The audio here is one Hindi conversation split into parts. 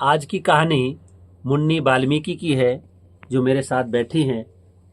आज की कहानी मुन्नी वाल्मीकि की है, जो मेरे साथ बैठी हैं।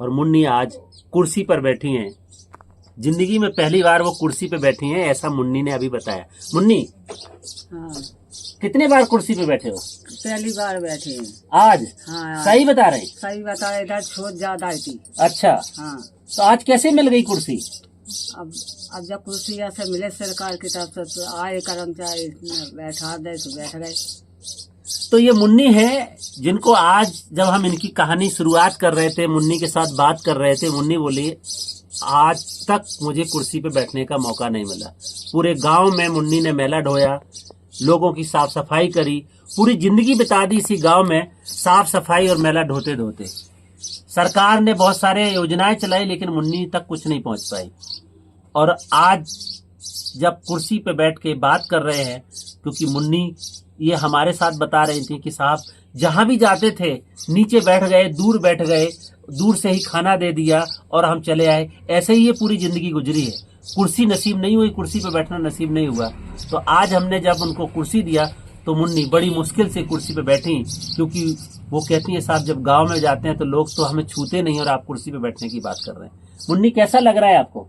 और मुन्नी आज कुर्सी पर बैठी हैं। जिंदगी में पहली बार वो कुर्सी पे बैठी हैं, ऐसा मुन्नी ने अभी बताया। मुन्नी, हाँ, कितने बार कुर्सी पे बैठे हो? पहली बार बैठे हैं। आज? हाँ, सही बता रहे हैं? सही बताया, इधर छूट ज्यादा थी। अच्छा, हाँ, तो आज कैसे मिल गई कुर्सी? अब अब जब कुर्सी ऐसे मिले सरकार की तरफ से तो आए कर्मचारी, बैठा दे तो बैठ गए। तो ये मुन्नी है, जिनको आज जब हम इनकी कहानी शुरुआत कर रहे थे, मुन्नी के साथ बात कर रहे थे, मुन्नी बोली आज तक मुझे कुर्सी पे बैठने का मौका नहीं मिला। पूरे गांव में मुन्नी ने मेला ढोया, लोगों की साफ सफाई करी, पूरी जिंदगी बिता दी इसी गांव में साफ सफाई और मेला ढोते ढोते। सरकार ने बहुत सारे योजनाएं चलाई, लेकिन मुन्नी तक कुछ नहीं पहुंच पाई। और आज जब कुर्सी पे बैठ के बात कर रहे हैं, क्योंकि मुन्नी ये हमारे साथ बता रही थी कि साहब जहां भी जाते थे नीचे बैठ गए, दूर बैठ गए, दूर से ही खाना दे दिया और हम चले आए। ऐसे ही ये पूरी जिंदगी गुजरी है। कुर्सी नसीब नहीं हुई, कुर्सी पे बैठना नसीब नहीं हुआ। तो आज हमने जब उनको कुर्सी दिया तो मुन्नी बड़ी मुश्किल से कुर्सी पे बैठी, क्योंकि वो कहती है साहब जब गांव में जाते हैं तो लोग तो हमें छूते नहीं और आप कुर्सी पे बैठने की बात कर रहे हैं। मुन्नी, कैसा लग रहा है आपको?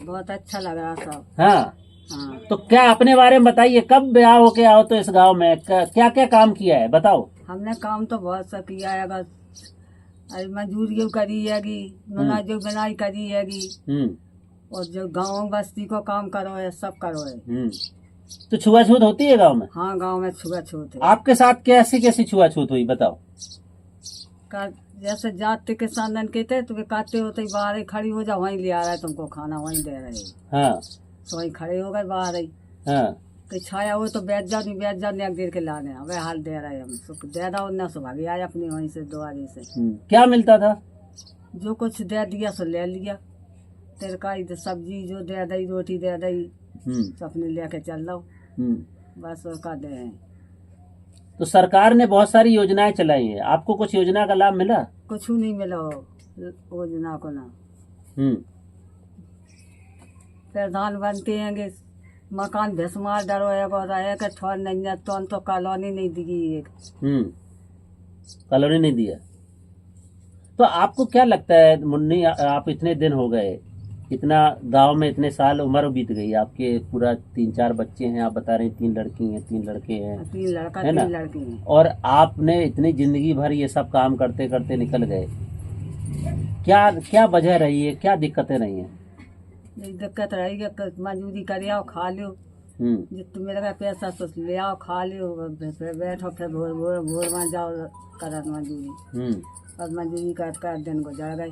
बहुत अच्छा लग रहा सब। हाँ, हाँ, तो क्या अपने बारे में बताइए, कब ब्याह होके आओ तो इस गांव में क्या क्या काम किया है बताओ। हमने काम तो बहुत सा किया है, बस अरे मजदूरी करी हैगी, नुना जो बनाई करी हैगी, और जो गाँव बस्ती को काम करो है, सब करो है। तो छुआछूत होती है गांव में? हाँ, गाँव में छुआछूत है। आपके साथ कैसी कैसी छुआछूत हुई बताओ। जैसे जाते किसान के थे तो वे कहते होते बाहर ही खड़ी हो जाओ, वहीं ले आ रहा है तुमको खाना, वहीं दे रहे हैं। हाँ, तो वहीं खड़े हो गए बाहर ही। हाँ, कि छाया हो तो बैठ जाओ, नहीं बैठ जाओ, एक देर के लाने वह हाल दे रहे हैं। हम तो दे दो ना, सो भागे आए अपनी वहीं से दुआरी से। क्या मिलता था? जो कुछ दे दिया सो ले लिया, तरकारी सब्जी जो दे दी, रोटी दे दी, तो अपने लेके चल लो, बस वो का दे हैं। तो सरकार ने बहुत सारी योजनाएं चलाई है, आपको कुछ योजना का लाभ मिला? कुछ नहीं मिला योजना को ना। प्रधान बनते हैं मकान भस्मार डरो है, बहुत है कि छोड़ नहीं है, तो कॉलोनी नहीं दी एक। कॉलोनी नहीं दिया। तो आपको क्या लगता है मुन्नी, आप इतने दिन हो गए, इतना गांव में इतने साल उम्र बीत गई आपके, पूरा 3-4 बच्चे हैं, आप बता रहे हैं 3 लड़की हैं 3 लड़के हैं, 3 लड़का है ना? 3 लड़की हैं। और आपने इतनी जिंदगी भर ये सब काम करते करते निकल गए। क्या क्या वजह रही है, क्या दिक्कतें रही हैं? दिक्कत रही है, मजदूरी कर आओ खा लो, जितना मेरा पैसा तो ले आओ खा लो, फिर बैठो, फिर भोर भोर भोर में जाओ करत मजदूरी, और मजदूरी कर दिन गुजर गए।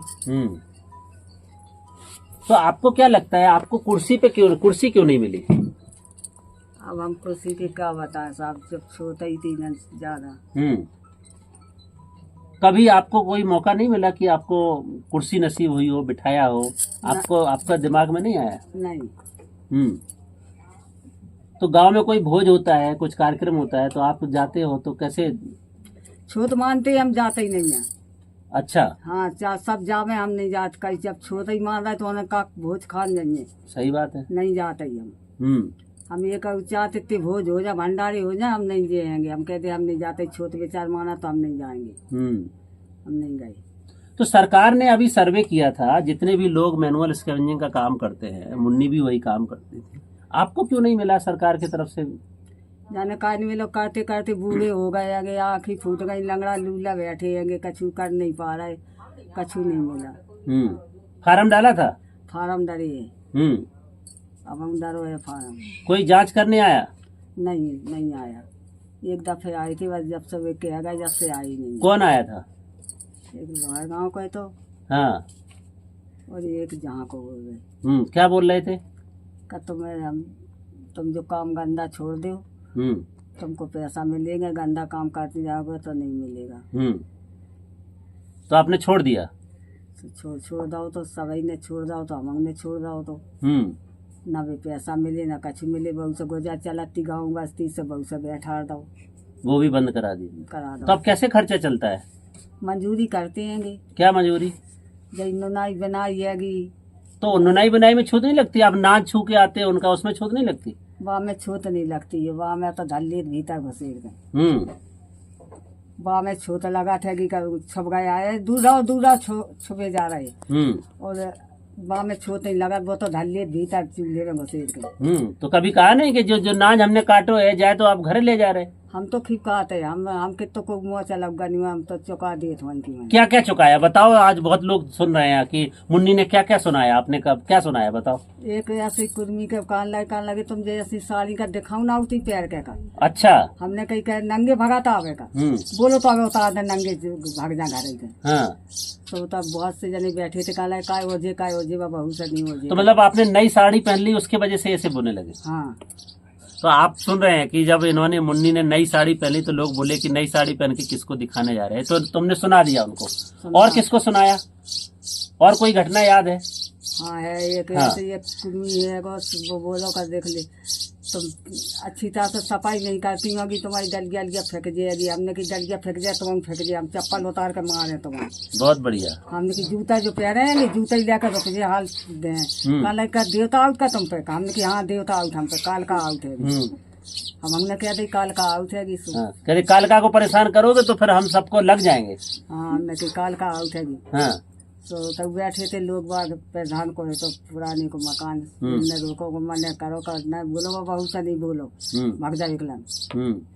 तो आपको क्या लगता है, आपको कुर्सी क्यों नहीं मिली? अब हम कुर्सी की क्या बताएं साहब, जब छोटा ही थी ज्यादा। कभी आपको कोई मौका नहीं मिला कि आपको कुर्सी नसीब हुई हो, बिठाया हो? आपको आपका दिमाग में नहीं आया? नहीं। तो गांव में कोई भोज होता है, कुछ कार्यक्रम होता है, तो आप जाते हो तो कैसे? छूत मानते हम जाते ही नहीं है। अच्छा। हाँ, सब जावे, हम नहीं जाते। कहीं जब छोटा ही मान रहा है तो उन्हें का भोज खान जाइए। सही बात है, नहीं जाते ही हम ये चाहते थे भोज हो जाए, भंडारी हो जाए, हम नहीं जाएंगे। हम कहते हम नहीं जाते, छोटे विचार माना तो हम नहीं जाएंगे। हम नहीं गए। तो सरकार ने अभी सर्वे किया था, जितने भी लोग मैनुअल स्कैवेंजिंग का काम करते हैं, मुन्नी भी वही काम करती थी, आपको क्यों नहीं मिला सरकार की तरफ से? जाने का नहीं, लोग करते करते बूढ़े हो गए, आगे आँखी फूट गई, लंगड़ा लूला बैठे आगे, कछु कर नहीं पा रहे, कछु नहीं मिला। फार्म डाला था? फार्म डरे है। अब हम डरो है फार्म। कोई जांच करने आया? नहीं आया। एक दफे आई थी, बस जब से वे कह गए, जब से आई नहीं। कौन आया था? एक लोहार गाँव का तो, हाँ, और एक जहाँ को बोल गए। क्या बोल रहे थे? का तुम जो काम गंदा छोड़ दो, तुमको पैसा मिलेगा, गंदा काम करते जाओगे तो नहीं मिलेगा। तो आपने छोड़ दिया? छोड़ दो तो सभी ने छोड़ दो, तो हमने छोड़ दो तो ना भी पैसा मिले ना कछु मिले। बहु से गुजर चलती गाँव बस्ती से, बहु से बैठा दो, वो भी बंद करा दी। तो अब कैसे खर्चा चलता है? मजदूरी करते हैं। क्या मजदूरी? जब नुनाई बनाई हैगी। तो नुनाई बनाई में छूट नहीं लगती? आप नाच छू के आते हैं उनका, उसमें छूट नहीं लगती? वहाँ में छूत नहीं लगती है, वहाँ में तो धल्ली भीतर घुसेर गए। वहाँ में छूत लगा था कि छुप गए आए दूरा छुपे जा रहे, और वहाँ में छूत नहीं लगा, वो तो धल्ली भीतर चूल्हे में घुसेर गए। तो कभी कहा नहीं कि जो नाज हमने काटो है जाए तो आप घर ले जा रहे? हम तो ठीक कहते हैं, हम कितो को मुँह चला गनी, हम तो चुका दिए थे। क्या क्या चुकाया बताओ, आज बहुत लोग सुन रहे हैं कि मुन्नी ने क्या क्या सुनाया, आपने कब क्या सुनाया बताओ। एक ऐसी कुर्मी के कान लगे तुम जैसी साड़ी का दिखाऊ ना उठी पैर के का। अच्छा। हमने कही कह नंगे भगाता आवे का, बोलो तो हमें उतार दे नंगे भाग जा घर के। हाँ। तो तब बहुत से जने बैठे थे, कहला काय ओझे बहू से नहीं ओझे। तो मतलब आपने नई साड़ी पहन ली उसके वजह से ऐसे बोलने लगे? हाँ। तो आप सुन रहे हैं कि जब इन्होंने मुन्नी ने नई साड़ी पहनी तो लोग बोले कि नई साड़ी पहन के किसको दिखाने जा रहे हैं, तो तुमने सुना दिया उनको। और किसको सुनाया, और कोई घटना याद है? हाँ है एक, हाँ। एक कुर्मी है वो बोलो का देख ले, तुम अच्छी तरह से सफाई नहीं करती होगी, तुम्हारी डलिया फेंक जाएगी। हमने की डलिया फेंक जाए तुम फेंक जाए, हम चप्पल उतार कर मारे तुम्हें। बहुत बढ़िया। हमने की जूता जो पहने हैं जूता ही लेकर रुक जाए हाल दे, देवता आउट का तुम पे। हमने की हाँ देवता आउट, हम पे काल का आउट है। हमने कह दी काल का आउट है, कहते कालका को परेशान करोगे तो फिर हम सबको लग जाएंगे। हाँ हमने की काल का आउट है। हाँ। तो तब बैठे थे लोग बाग प्रधान को है तो पुराने को मकान ने रोको को मने करो का न बोलो बहुत सा नहीं बोलो, भाग जा विकलांग।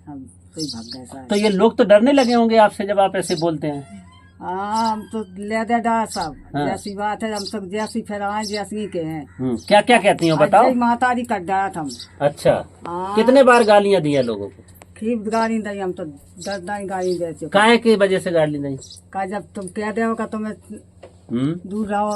हम तो भाग गए सारे। तो ये लोग तो डरने लगे होंगे आपसे जब आप ऐसे बोलते हैं? हाँ हम तो ले दे डा सब। हाँ। जैसी बात है हम सब जैसी फिर आए जैसी के हैं। क्या क्या कहती हो बताओ? माता जी कर डाया था। अच्छा। कितने बार गालियाँ दी है लोगों को? खूब गाली दी, हम तो 10 गाली दे चुके। काहे की वजह से गाली दी? का जब तुम कह दे का तुम्हें दूर रहो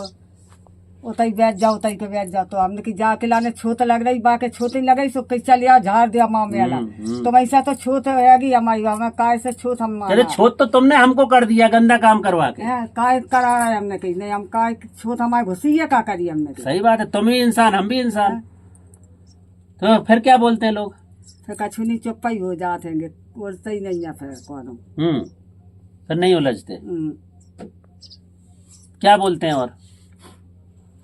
उतई बैठ जाओ, उतई के बैठ जाओ। तो हमने की जाके लाने छूत लग रही, बाके छूत नहीं लगी, सो कैसा लिया झाड़ दिया माँ मेला। तो ऐसा तो छूत होगी हमारी, हमें काय से छूत हम। अरे छूत तो तुमने हमको कर दिया गंदा काम करवा के। काय करा रहा है हमने कही नहीं, हम काय छूत हमारी घुसी है का करी हमने। सही बात है, तुम ही इंसान हम भी इंसान। तो फिर क्या बोलते हैं लोग? फिर कछु नहीं चुप्पा ही हो जाते हैं, उलझते ही नहीं है फिर कौन। फिर नहीं उलझते, क्या बोलते हैं? और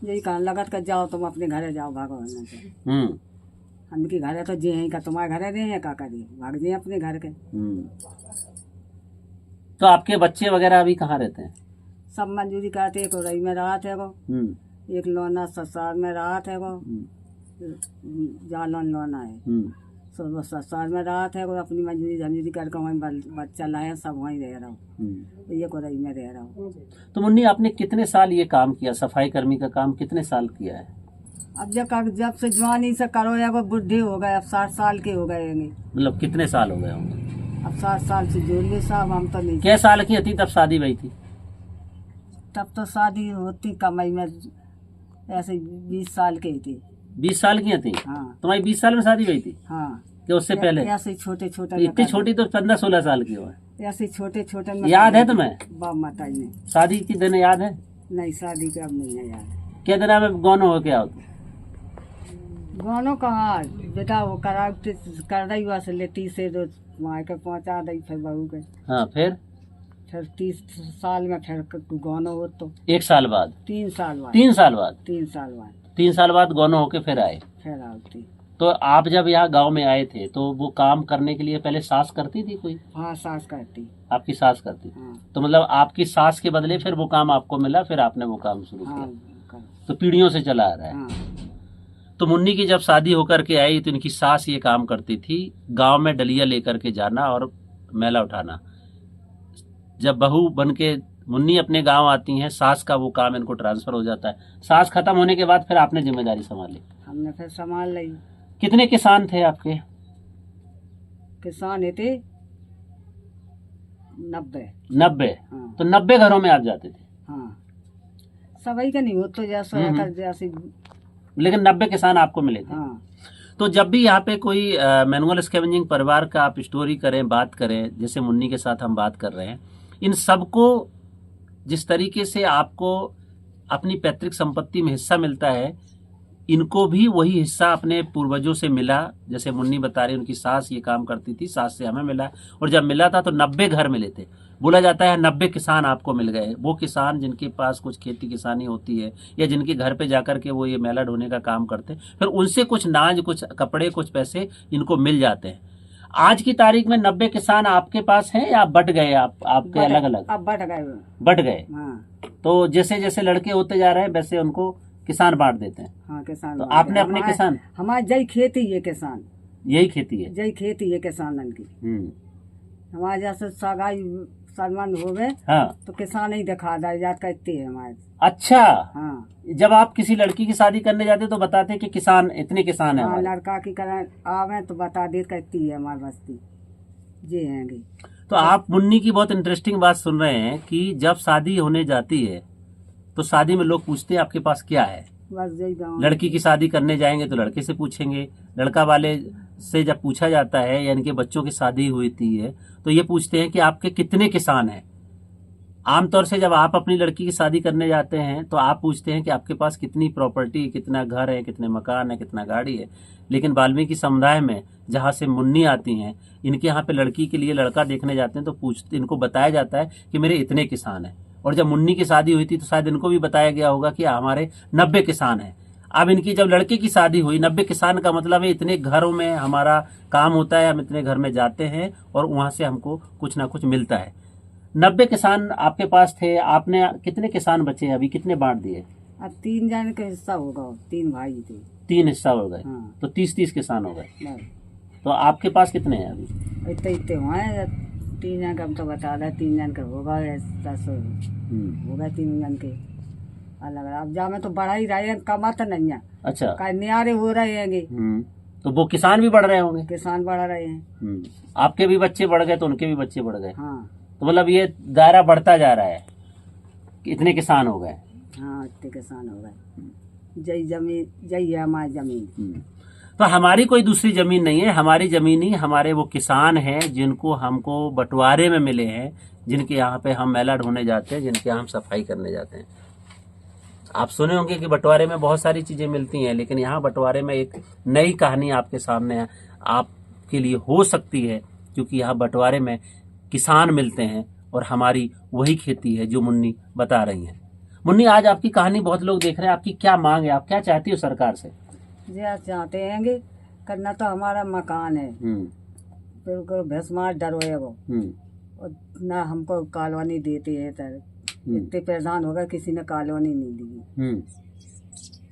यही कहा लगत कर जाओ तुम अपने घरे जाओ, भागो। हम की घर है तो जे है का तुम्हारे घरे नहीं है का करिए, भाग जाए अपने घर के। तो आपके बच्चे वगैरह अभी कहाँ रहते हैं? सब मंजूरी करते, एक रही में राहत है वो, एक लोना ससुराल में राहत है वो, जालन लोना है। तो वो ससुराल में राहत है वो, अपनी मंजूरी करके वहीं बच्चा लाए, सब वहीं रह रहा हूँ। ये को रही में रह रहा हूँ। तो मुन्नी आपने कितने साल ये काम किया, सफाई कर्मी का काम कितने साल किया है? अब जब से जवानी से करो या वो बुढ़े हो गए, अब 60 साल के हो गए। मतलब कितने साल हो गए होंगे? अब 60 साल से जोड़ ली साहब, हम तो नहीं। क्या साल की थी तब शादी हुई थी? तब तो शादी होती कमाई में ऐसे 20 साल की थी। 20 साल की थी? हाँ। तुम्हारी 20 साल में शादी हुई थी? हाँ। कि उससे पहले? ऐसे छोटे इतनी छोटी तो 15-16 साल की हो। ऐसे छोटे याद है तुम्हें? बाप माता जी ने शादी के दिन याद है? नहीं शादी का अब नहीं है याद। क्या दिन में गौनो हो क्या होता? गौनो कहाँ बेटा, वो कर रही हुआ से लेटी से तो माँ के पहुँचा दी, फिर बहू के। हाँ फिर 30 साल में फिर गौनो हो तो 1 साल बाद 3 साल बाद 3 साल बाद 3 साल बाद गौनो होके फिर आए। फिर आती। तो आप जब यहाँ गांव में आए थे तो वो काम करने के लिए पहले सास करती थी कोई? हाँ सास करती। आपकी सास करती? हाँ। तो मतलब आपकी सास के बदले फिर वो काम आपको मिला, फिर आपने वो काम शुरू किया। हाँ। तो पीढ़ियों से चला आ रहा है। हाँ। तो मुन्नी की जब शादी होकर के आई तो इनकी सास ये काम करती थी, गांव में डलिया लेकर के जाना और मेला उठाना। जब बहू बन के मुन्नी अपने गाँव आती हैं, सास का वो काम इनको ट्रांसफर हो जाता है। सास खत्म होने के बाद फिर आपने जिम्मेदारी संभाली? हमने फिर संभाल ली। कितने किसान थे आपके? किसान थे 90। हाँ। तो 90 घरों में आप जाते थे? हाँ। सभी का नहीं हो तो जैसे लेकिन 90 किसान आपको मिले थे। हाँ। तो जब भी यहाँ पे कोई मैनुअल स्कैवेंजिंग परिवार का आप स्टोरी करें, बात करें, जैसे मुन्नी के साथ हम बात कर रहे हैं, इन सबको जिस तरीके से आपको अपनी पैतृक संपत्ति में हिस्सा मिलता है, इनको भी वही हिस्सा अपने पूर्वजों से मिला। जैसे मुन्नी बता रही उनकी सास ये काम करती थी, सास से हमें मिला, और जब मिला था तो 90 घर मिले थे। बोला जाता है 90 किसान आपको मिल गए। वो किसान जिनके पास कुछ खेती किसानी होती है या जिनके घर पे जाकर के वो ये मेला ढोने का काम करते हैं, फिर उनसे कुछ नाज, कुछ कपड़े, कुछ पैसे इनको मिल जाते हैं। आज की तारीख में 90 किसान आपके पास हैं या बट गए? आपके अलग अलग? अब बट गए। बट गए। हाँ। तो जैसे जैसे लड़के होते जा रहे हैं वैसे उनको किसान बांट देते हैं। हाँ, किसान। तो आपने अपने किसान, हमारी जय खेती है किसान, यही खेती है, जय खेती है किसानन की। हमारे जैसे सगाई सलमान हो गए, हाँ, तो किसान ही दिखा दाजात कहते हैं हमारे। अच्छा। हाँ। जब आप किसी लड़की की शादी करने जाते तो बताते कि किसान, इतने किसान है। हाँ, लड़का की करें आवे तो बता दे कहती है हमारी बस्ती जी हैंगी। तो आप मुन्नी की बहुत इंटरेस्टिंग बात सुन रहे हैं कि जब शादी होने जाती है तो शादी में लोग पूछते हैं आपके पास क्या है। बस यही। लड़की की शादी करने जाएंगे तो लड़के से पूछेंगे, लड़का वाले से जब पूछा जाता है या इनके बच्चों की शादी हुई है तो ये पूछते हैं कि आपके कितने किसान हैं। आमतौर से जब आप अपनी लड़की की शादी करने जाते हैं तो आप पूछते हैं कि आपके पास कितनी प्रॉपर्टी, कितना घर है, कितने मकान है, कितना गाड़ी है। लेकिन वाल्मीकि समुदाय में जहाँ से मुन्नी आती हैं, इनके यहाँ पे लड़की के लिए लड़का देखने जाते हैं तो इनको बताया जाता है कि मेरे इतने किसान हैं। और जब मुन्नी की शादी हुई थी तो शायद इनको भी बताया गया होगा कि हमारे 90 किसान हैं। अब इनकी जब लड़के की शादी हुई, 90 किसान का मतलब है इतने घरों में हमारा काम होता है, हम इतने घर में जाते हैं और वहां से हमको कुछ ना कुछ मिलता है। 90 किसान आपके पास थे, आपने कितने किसान बचे हैं अभी, कितने बांट दिए? अब 3 जन का हिस्सा होगा, 3 भाई थे, 3 हिस्सा हो गए। हाँ। तो 30-30 किसान हो गए। तो आपके पास कितने हैं अभी? इतने हुए 3 जन का, हम तो बता रहे 3 जन का होगा, 10 होगा 3 जन के अलग। अब जा में तो बढ़ा ही रहे हैं, कमा तो नहीं है। अच्छा। न्यारे हो रहे हैं। तो वो किसान भी बढ़ रहे होंगे? किसान बढ़ रहे हैं। आपके भी बच्चे बढ़ गए तो उनके भी बच्चे बढ़ गए। हाँ। तो मतलब ये दायरा बढ़ता जा रहा है, इतने किसान हो गए। हाँ, इतने किसान हो गए। जय जमीन, जय है हमारी जमीन। तो हमारी कोई दूसरी जमीन नहीं है, हमारी जमीन ही हमारे वो किसान हैं जिनको हमको बंटवारे में मिले हैं, जिनके यहाँ पे हम मेला ढोने जाते हैं, जिनके यहाँ हम सफाई करने जाते हैं। आप सुने होंगे कि बंटवारे में बहुत सारी चीजें मिलती हैं, लेकिन यहाँ बंटवारे में एक नई कहानी आपके सामने आपके लिए हो सकती है, क्योंकि यहाँ बंटवारे में किसान मिलते हैं और हमारी वही खेती है जो मुन्नी बता रही हैं। मुन्नी, आज आपकी कहानी बहुत लोग देख रहे हैं, आपकी क्या मांग है, आप क्या चाहती हो सरकार से? जी चाहते हैं करना तो हमारा मकान है, बिल्कुल भैंसमार डरो है वो, और ना हमको कॉलोनी देते है। इतने परेशान होगा, किसी ने कॉलोनी नहीं दी।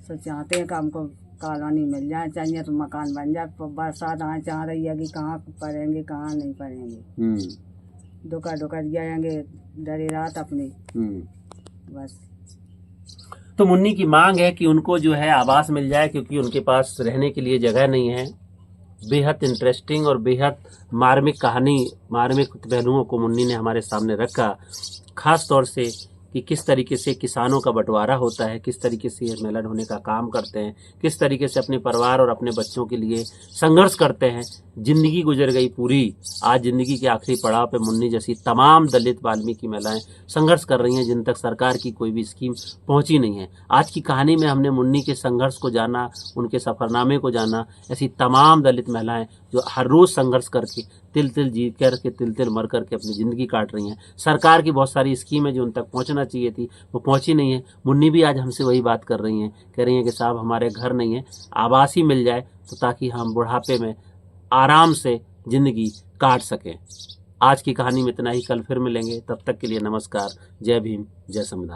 तो चाहते हैं कि हमको कॉलोनी मिल जाए, चाहिए तो मकान बन जाए। बरसात आए चाह रही है कि कहाँ पड़ेंगे कहाँ नहीं पड़ेंगे, दुका जाएंगे डरे रात अपनी। बस तो मुन्नी की मांग है कि उनको जो है आवास मिल जाए, क्योंकि उनके पास रहने के लिए जगह नहीं है। बेहद इंटरेस्टिंग और बेहद मार्मिक कहानी, मार्मिक पहलुओं को मुन्नी ने हमारे सामने रखा, खास तौर से कि किस तरीके से किसानों का बंटवारा होता है, किस तरीके से ये मेला ढोने का काम करते हैं, किस तरीके से अपने परिवार और अपने बच्चों के लिए संघर्ष करते हैं। जिंदगी गुजर गई पूरी, आज जिंदगी के आखिरी पड़ाव पे मुन्नी जैसी तमाम दलित वाल्मीकि महिलाएं संघर्ष कर रही हैं, जिन तक सरकार की कोई भी स्कीम पहुंची नहीं है। आज की कहानी में हमने मुन्नी के संघर्ष को जाना, उनके सफरनामे को जाना। ऐसी तमाम दलित महिलाएं जो हर रोज संघर्ष करके तिल तिल जी करके, तिल तिल मर करके अपनी जिंदगी काट रही हैं। सरकार की बहुत सारी स्कीमें जो उन तक पहुंचना चाहिए थी वो पहुंची नहीं है। मुन्नी भी आज हमसे वही बात कर रही हैं, कह रही हैं कि साहब हमारे घर नहीं है, आवास ही मिल जाए तो ताकि हम बुढ़ापे में आराम से जिंदगी काट सकें। आज की कहानी में इतना ही, कल फिर मिलेंगे, तब तक के लिए नमस्कार। जय भीम, जय संविधान।